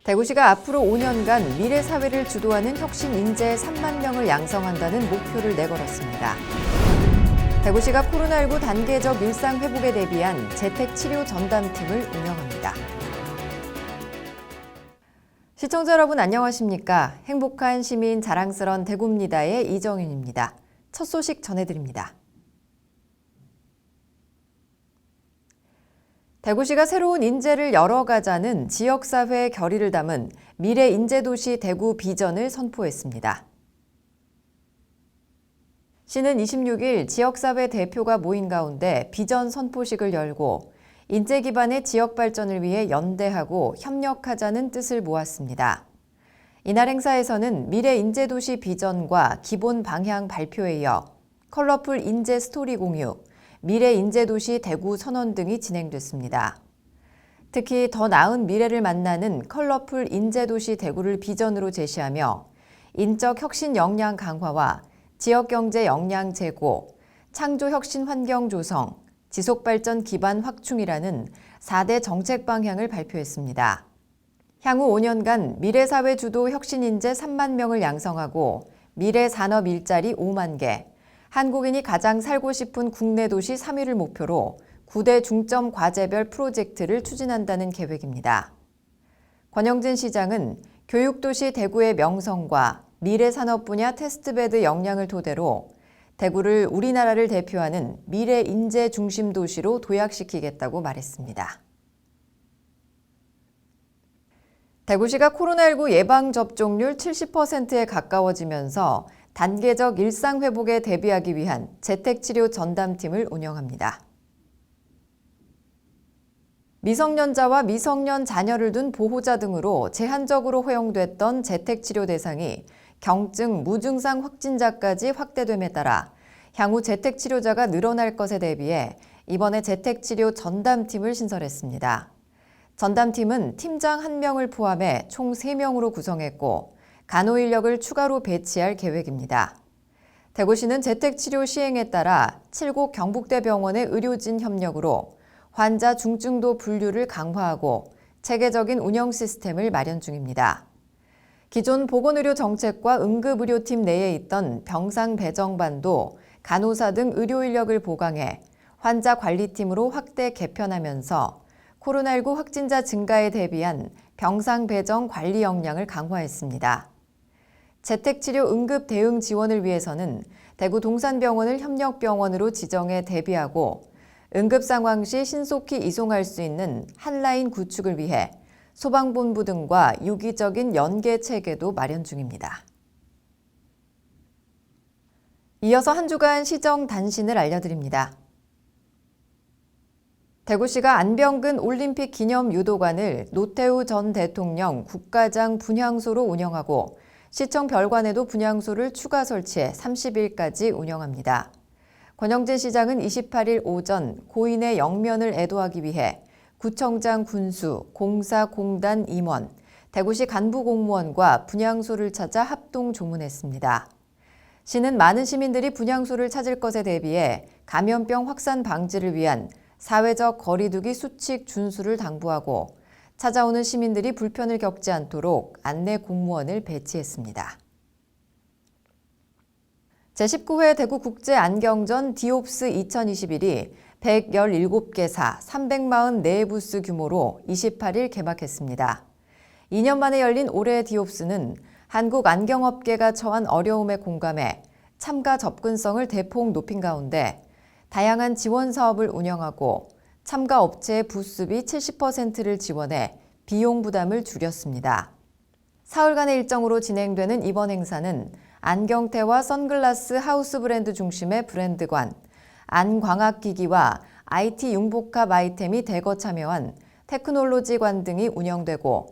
대구시가 앞으로 5년간 미래 사회를 주도하는 혁신 인재 3만 명을 양성한다는 목표를 내걸었습니다. 대구시가 코로나19 단계적 일상 회복에 대비한 재택치료 전담팀을 운영합니다. 시청자 여러분 안녕하십니까? 행복한 시민 자랑스런 대구입니다의 이정윤입니다. 첫 소식 전해드립니다. 대구시가 새로운 인재를 열어가자는 지역사회의 결의를 담은 미래 인재도시 대구 비전을 선포했습니다. 시는 26일 지역사회 대표가 모인 가운데 비전 선포식을 열고 인재 기반의 지역 발전을 위해 연대하고 협력하자는 뜻을 모았습니다. 이날 행사에서는 미래 인재도시 비전과 기본 방향 발표에 이어 컬러풀 인재 스토리 공유, 미래 인재도시 대구 선언 등이 진행됐습니다. 특히 더 나은 미래를 만나는 컬러풀 인재도시 대구를 비전으로 제시하며 인적 혁신 역량 강화와 지역경제 역량 제고, 창조 혁신 환경 조성, 지속발전 기반 확충이라는 4대 정책 방향을 발표했습니다. 향후 5년간 미래사회 주도 혁신 인재 3만 명을 양성하고 미래 산업 일자리 5만 개, 한국인이 가장 살고 싶은 국내 도시 3위를 목표로 9대 중점 과제별 프로젝트를 추진한다는 계획입니다. 권영진 시장은 교육도시 대구의 명성과 미래 산업 분야 테스트베드 역량을 토대로 대구를 우리나라를 대표하는 미래 인재 중심 도시로 도약시키겠다고 말했습니다. 대구시가 코로나19 예방접종률 70%에 가까워지면서 단계적 일상 회복에 대비하기 위한 재택치료 전담팀을 운영합니다. 미성년자와 미성년 자녀를 둔 보호자 등으로 제한적으로 허용됐던 재택치료 대상이 경증, 무증상 확진자까지 확대됨에 따라 향후 재택치료자가 늘어날 것에 대비해 이번에 재택치료 전담팀을 신설했습니다. 전담팀은 팀장 1명을 포함해 총 3명으로 구성했고 간호 인력을 추가로 배치할 계획입니다. 대구시는 재택치료 시행에 따라 7곳 경북대병원의 의료진 협력으로 환자 중증도 분류를 강화하고 체계적인 운영 시스템을 마련 중입니다. 기존 보건의료 정책과 응급의료팀 내에 있던 병상 배정반도 간호사 등 의료 인력을 보강해 환자 관리팀으로 확대 개편하면서 코로나19 확진자 증가에 대비한 병상 배정 관리 역량을 강화했습니다. 재택치료 응급 대응 지원을 위해서는 대구 동산병원을 협력병원으로 지정해 대비하고 응급 상황 시 신속히 이송할 수 있는 한라인 구축을 위해 소방본부 등과 유기적인 연계 체계도 마련 중입니다. 이어서 한 주간 시정 단신을 알려드립니다. 대구시가 안병근 올림픽 기념 유도관을 노태우 전 대통령 국가장 분향소로 운영하고 시청 별관에도 분향소를 추가 설치해 30일까지 운영합니다. 권영진 시장은 28일 오전 고인의 영면을 애도하기 위해 구청장 군수, 공사 공단 임원, 대구시 간부 공무원과 분향소를 찾아 합동 조문했습니다. 시는 많은 시민들이 분향소를 찾을 것에 대비해 감염병 확산 방지를 위한 사회적 거리두기 수칙 준수를 당부하고 찾아오는 시민들이 불편을 겪지 않도록 안내 공무원을 배치했습니다. 제19회 대구국제안경전 디옵스 2021이 117개사 344부스 규모로 28일 개막했습니다. 2년 만에 열린 올해의 디옵스는 한국 안경업계가 처한 어려움에 공감해 참가 접근성을 대폭 높인 가운데 다양한 지원 사업을 운영하고 참가 업체의 부스비 70%를 지원해 비용 부담을 줄였습니다. 사흘간의 일정으로 진행되는 이번 행사는 안경테와 선글라스 하우스 브랜드 중심의 브랜드관, 안광학기기와 IT 융복합 아이템이 대거 참여한 테크놀로지관 등이 운영되고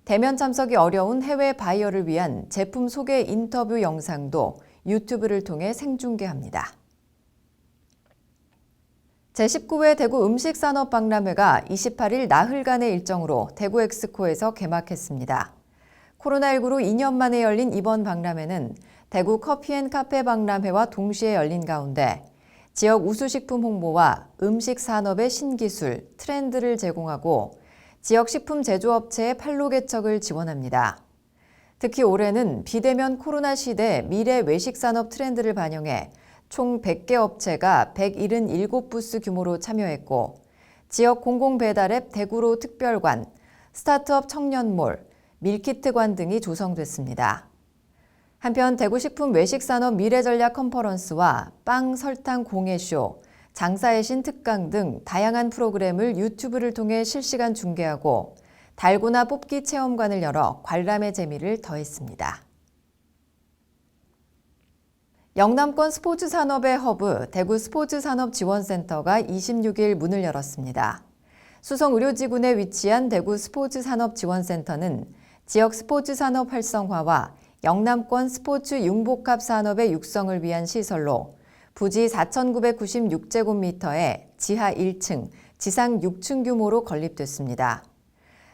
대면 참석이 어려운 해외 바이어를 위한 제품 소개 인터뷰 영상도 유튜브를 통해 생중계합니다. 제19회 대구 음식산업박람회가 28일 나흘간의 일정으로 대구 엑스코에서 개막했습니다. 코로나19로 2년 만에 열린 이번 박람회는 대구 커피앤카페 박람회와 동시에 열린 가운데 지역 우수식품 홍보와 음식 산업의 신기술, 트렌드를 제공하고 지역 식품 제조업체의 판로 개척을 지원합니다. 특히 올해는 비대면 코로나 시대 미래 외식 산업 트렌드를 반영해 총 100개 업체가 177부스 규모로 참여했고, 지역 공공배달앱 대구로 특별관, 스타트업 청년몰, 밀키트관 등이 조성됐습니다. 한편 대구식품 외식산업 미래전략 컨퍼런스와 빵, 설탕 공예쇼, 장사의 신 특강 등 다양한 프로그램을 유튜브를 통해 실시간 중계하고 달고나 뽑기 체험관을 열어 관람의 재미를 더했습니다. 영남권 스포츠 산업의 허브 대구 스포츠산업지원센터가 26일 문을 열었습니다. 수성 의료지군에 위치한 대구 스포츠산업지원센터는 지역 스포츠 산업 활성화와 영남권 스포츠 융복합 산업의 육성을 위한 시설로 부지 4,996제곱미터에 지하 1층, 지상 6층 규모로 건립됐습니다.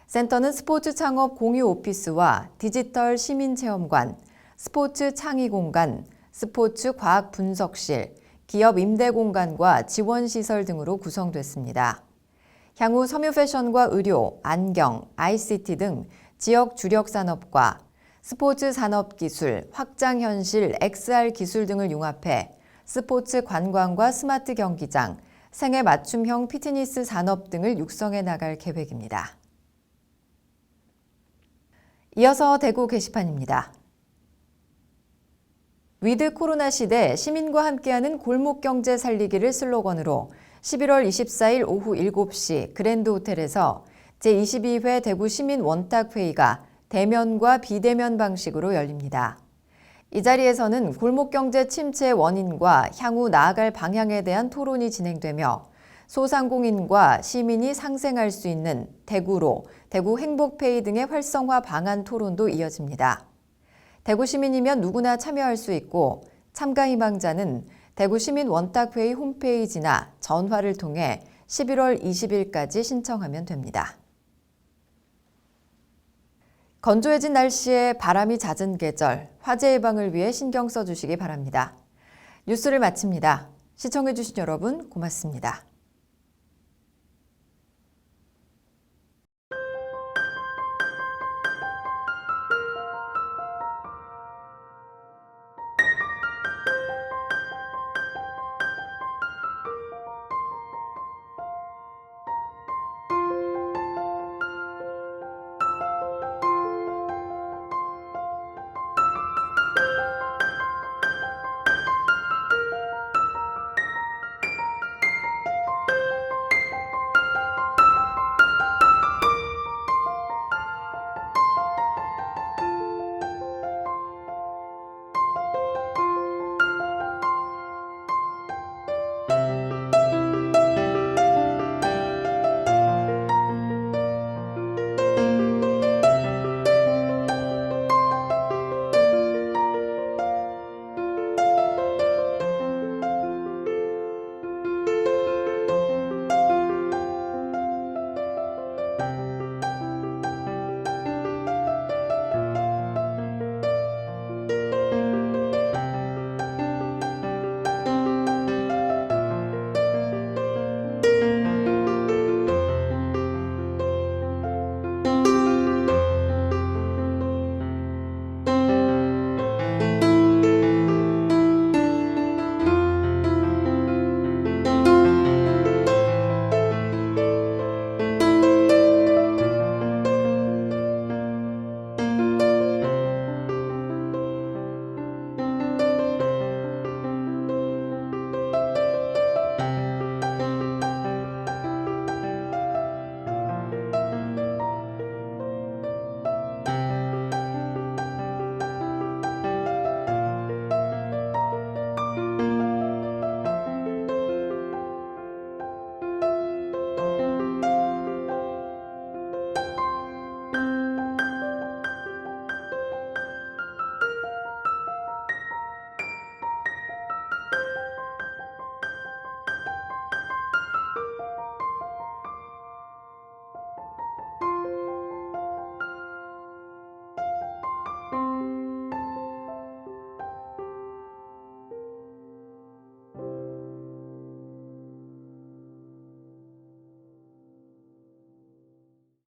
센터는 스포츠 창업 공유 오피스와 디지털 시민체험관, 스포츠 창의 공간, 스포츠 과학 분석실, 기업 임대 공간과 지원시설 등으로 구성됐습니다. 향후 섬유 패션과 의료, 안경, ICT 등 지역 주력 산업과 스포츠 산업기술, 확장현실, XR 기술 등을 융합해 스포츠 관광과 스마트 경기장, 생애 맞춤형 피트니스 산업 등을 육성해 나갈 계획입니다. 이어서 대구 게시판입니다. 위드 코로나 시대 시민과 함께하는 골목경제 살리기를 슬로건으로 11월 24일 오후 7시 그랜드 호텔에서 제22회 대구 시민 원탁회의가 대면과 비대면 방식으로 열립니다. 이 자리에서는 골목경제 침체 원인과 향후 나아갈 방향에 대한 토론이 진행되며 소상공인과 시민이 상생할 수 있는 대구로, 대구 행복페이 등의 활성화 방안 토론도 이어집니다. 대구 시민이면 누구나 참여할 수 있고 참가 희망자는 대구 시민 원탁회의 홈페이지나 전화를 통해 11월 20일까지 신청하면 됩니다. 건조해진 날씨에 바람이 잦은 계절, 화재 예방을 위해 신경 써주시기 바랍니다. 뉴스를 마칩니다. 시청해주신 여러분 고맙습니다.